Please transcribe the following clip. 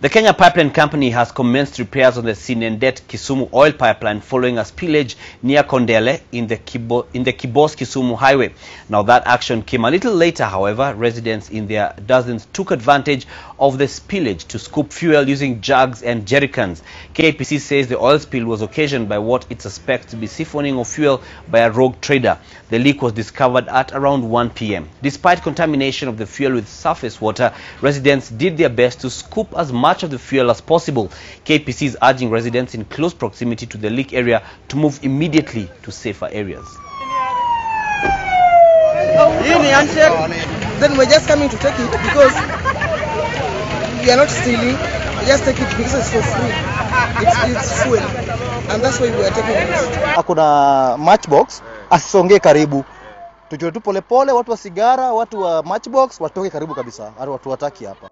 The Kenya Pipeline Company has commenced repairs on the Sinendet-Kisumu oil pipeline following a spillage near Kondele in the Kibos-Kisumu Highway. Now that action came a little later, however. Residents in their dozens took advantage of the spillage to scoop fuel using jugs and jerrycans. KPC says the oil spill was occasioned by what it suspects to be siphoning of fuel by a rogue trader. The leak was discovered at around 1 p.m. Despite contamination of the fuel with surface water, residents did their best to scoop as much of the fuel as possible. KPC is urging residents in close proximity to the leak area to move immediately to safer areas. Then we're just coming to take it because we are not stealing. We just take it because it's for free. It's fuel, and that's why we are taking it. Hakuna matchbox, asisonge karibu. Tujue tu pole pole, watu wa sigara, watu wa matchbox watoke karibu kabisa. Watu wataki hapa.